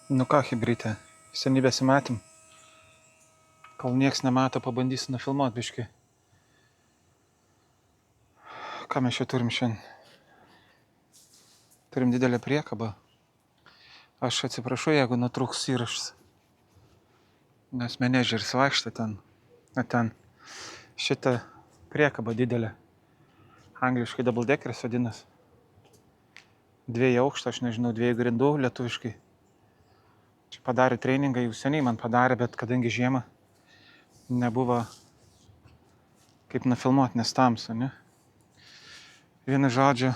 Nu ką, hibrytė, seniai besimatėm. Kol nieks nemato, pabandysiu nufilmuot biškį. Ką mes čia turim šiandien? Turim didelę priekabą. Aš atsiprašau, jeigu nutrūks įrašas. Nes menedžeris vaikšto ten. Ten. Šitą priekabą didelę. Angliškai double deckeris vadinas. 2 aukšto, aš nežinau, 2 grindų lietuviškai. Čia padarė treningą, jau seniai man padarė, bet kadangi žiema nebuvo kaip nufilmuot, nes tamsu, ne? Vienu žodžiu,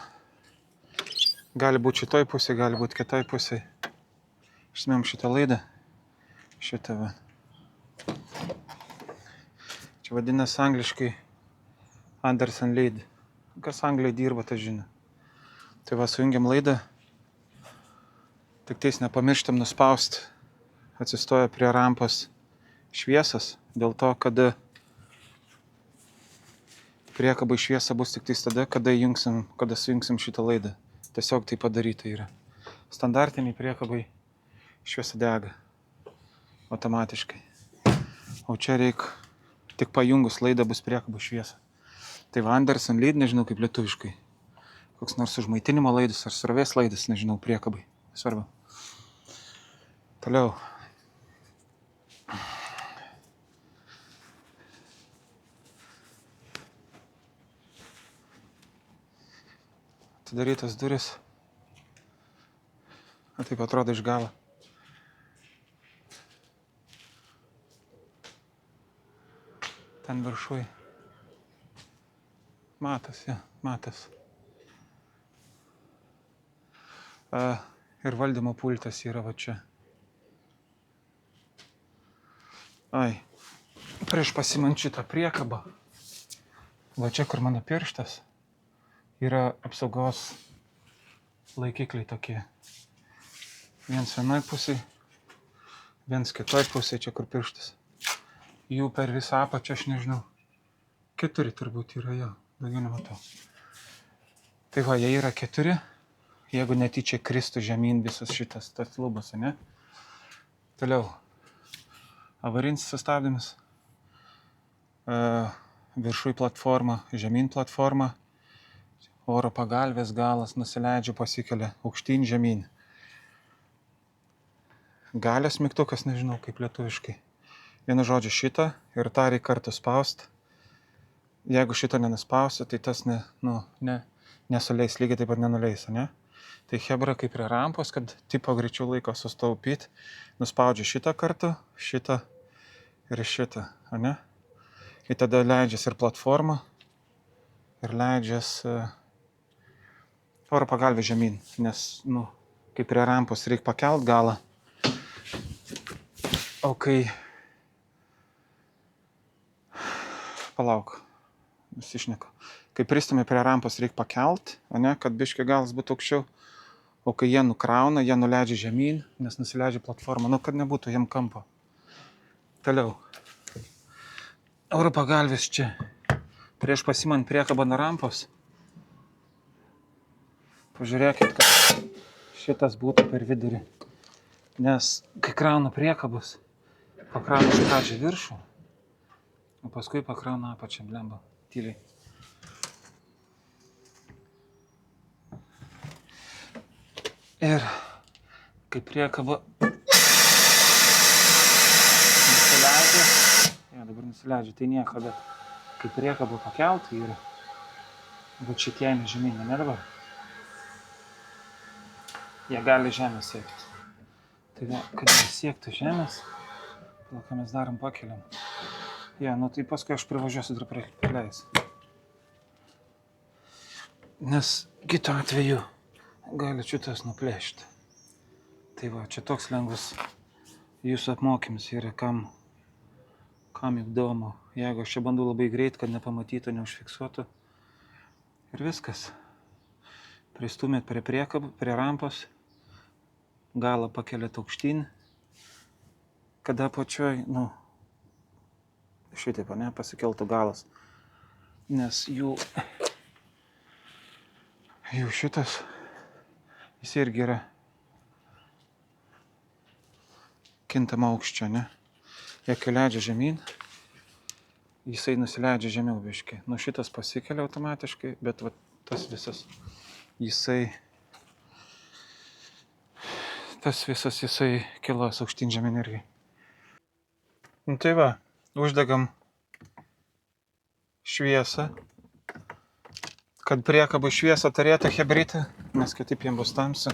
gali būti šitoj pusėje, gali būti kitoj pusėje. Išsmėm šitą laidą. Šitą va. Čia vadinasi angliškai Anderson Lead. Kas Anglijai dirba, tai žino. Tai va, sujungiam laidą. Tik tais nepamirštam nuspaust. Atsistoja prie rampos šviesas. Dėl to, kad priekabai šviesa bus tik tais tada, kada sujungsim šitą laidą. Tiesiog tai padaryta yra. Standartiniai priekabai šviesa dega automatiškai. O čia reik tik pajungus laidą bus priekabų šviesa. Tai va, Anderson Lead, nežinau kaip lietuviškai. Koks nors užmaitinimo laidas ar srovės laidas, nežinau, priekabai. Svarbu. Toliau. Atidarytas duris. O taip atrodo iš galo. Ten viršui. Matas, ja, matas. Ir valdymo pultas yra va čia. Ai, prieš pasimant šitą priekabą, va čia, kur mano pirštas, yra apsaugos laikikliai tokie. Viens vienoj pusėj, viens kitoj pusėj, čia kur pirštas. Jų per visą apačią, aš nežinau, 4 turbūt yra, jo, daugiau nematau. Tai va, jie yra 4, jeigu netyčia kristų žemyn visas šitas, tas lubas, ne? Toliau, avarinis sustabdymas, viršui platforma, žemyn platforma, oro pagalvės galas nusileidžia, pasikelia aukštyn žemyn. Galios mygtukas, nežinau kaip lietuviškai. Vienu žodžiu šitą ir tą reikia kartu spaust. Jeigu šitą nenuspausiu, tai tas nesuleis, lygiai taip pat nenuleis, ne? Tai hebra kaip prie rampos, kad tipo greičiau laiko sustaupyt, nuspaudžiu šitą kartu, šitą ir šitą, ne? Ir tada leidžias ir platforma, ir leidžias oro pagalvė žemyn, nes, kaip prie rampos reikia pakelt galą. O kai... Palauk, nusišneku. Kai pristumė prie rampos reikia pakelt, ne, kad biškį galas būtų aukščiau. O kai jie nukrauna, jie nuleidžia žemyn, nes nusileidžia platforma, kad nebūtų jam kampo. Toliau. Oro pagalvės čia. Prieš pasimant priekabą nuo rampos. Pažiūrėkit, kad šitas būtų per vidurį. Nes kai krauna priekabus, pakrauna iš pradžią viršų, o paskui pakrauna apačią, blemba, tyliai. Ir kai priekaba nusileidžia, dabar nusileidžia, tai nieko, bet kai priekaba pakelt yra, bet šitie žemynė, ne dabar, jie gali žemės siekti. Tai kad nesiektų žemės, ką mes darom, pakeliam. Tai paskui aš privažiuosiu dar prileis. Nes kito atveju gali šitas nuplėšti. Tai va, čia toks lengvas jūsų apmokymas yra, kam įdomu. Jeigu aš čia bandau labai greit, kad nepamatytų, neužfiksuotų. Ir viskas. Pristumėt prie priekabų, prie rampos. Galą pakeliat aukštyn. Kada apačioj, šitaip, ne, pasikeltų galas. Nes jų šitas, jis irgi yra kintama aukščio, ne? Jeigu leidžia žemyn, jisai nusileidžia žemiau biškai. Nu šitas pasikelia automatiškai, bet va, tas visas jisai kilos aukštyn žemyn irgi. Nu tai va, uždegam šviesą, kad priekabų šviesą turėtų chebrytą, nes kitaip jiem bus tamsu.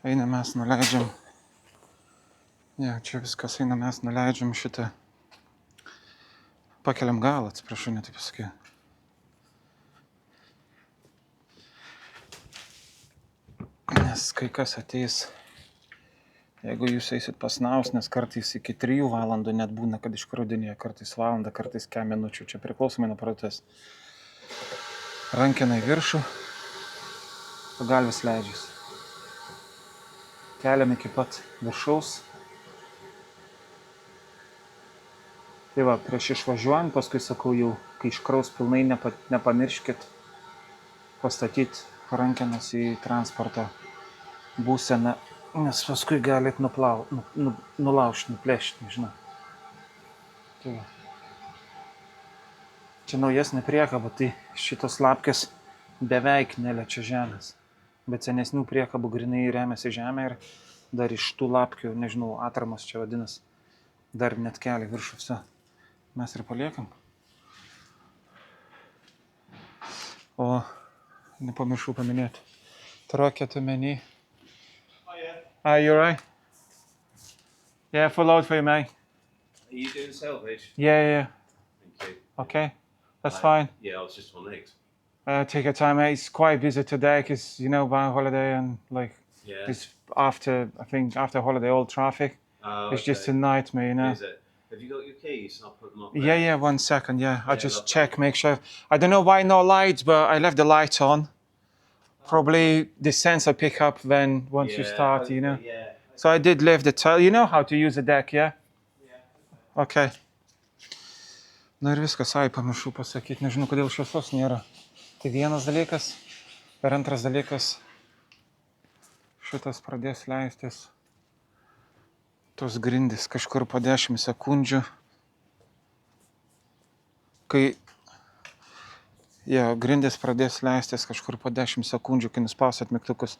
Eina mes nuleidžiam. Ja, čia viskas eina, mes nuleidžiam šitą. Pakeliam galą, atsiprašau, netaip pasakiau. Nes kai kas ateis, jeigu jūs eisit pasnaus, nes kartais iki 3 valandų net būna, kad iškrūdinėje, kartais valandą, kartais kem minučių, čia priklausomai nuo parduotuvės. Rankena į viršų, pagalvis leidžiasi. Keliam iki pat viršaus. Tai va, prieš išvažiuojant, paskui sakau jau, kai iškraus pilnai, nepamirškit pastatyti rankenas į transporto būseną, nes paskui galit nulaužti, nuplėšti, nežinau. Tai va. Čia naujesnė priekaba, tai šitos lapkės beveik neliečia žemės. Bet senesnių priekabų grinai remiasi žemę ir dar iš tų lapkių, nežinau, atramos čia vadinas, dar net kelia viršų visą. Mes ir paliekam. O nepamiršau paminėti. Turėkit omeny. Oh yeah. Are you alright? Yeah, full load for you, mate. Are you doing salvage? Yeah. Thank you. Okay, that's fine. Yeah, I was just on legs. Take your time, mate. It's quite busy today because, you know, bank holiday and like Yeah. it's after holiday, all traffic. It's just a nightmare, you know. Is it? Have you got your keys? I'll put them up. Yeah, 1 second, yeah. I Yeah, just lovely. check, make sure. I don't know why no lights, but I left the lights on. Probably the sensor pick up when once you start, you know. Yeah. So I did leave the you know how to use the deck, yeah? Yeah. Okay. Na ir viskas, pamiršau pasakyti, nežinau, kodėl šviesos nėra. Tai vienas dalykas. Ir antras dalykas, šitas pradės leistis. Tos grindys kažkur po 10 sekundžių. Kai grindys pradės leistis kažkur po 10 sekundžių, kai nuspausit mygtukus.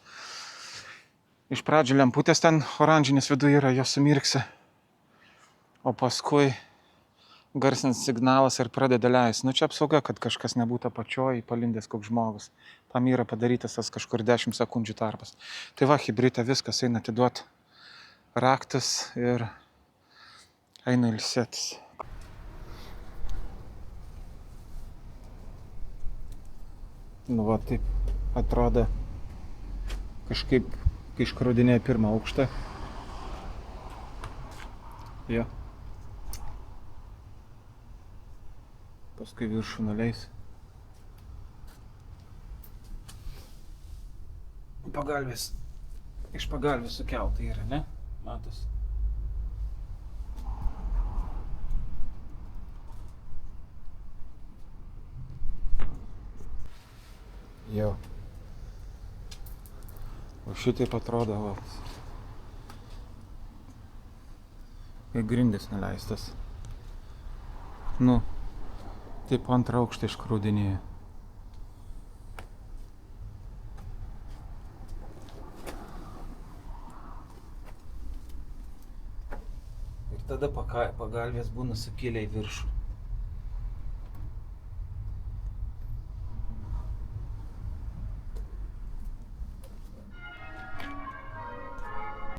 Iš pradžių lemputės ten oranžinis viduje yra, jos sumirksi. O paskui garsinis signalas ir pradeda leis. Nu čia apsauga, kad kažkas nebūtų apačioj palindęs koks žmogus. Tam yra padarytas tas kažkur 10 sekundžių tarpas. Tai va, hibridė viskas, eina atiduot raktus ir eina ilsėtis. Nu va, taip atrodo kažkaip, kai iškrūdinėja pirmą aukštą. Jo. Paskui viršų nuleis. Pagalvės, iš pagalvės sukelta yra, ne? Matos. Jo. O šitaip atrodo, va. Kai grindis nuleistas. Nu, taip antrą aukštą iškrūdinėja. Ir tada pagalvės būna sukėlę į viršų.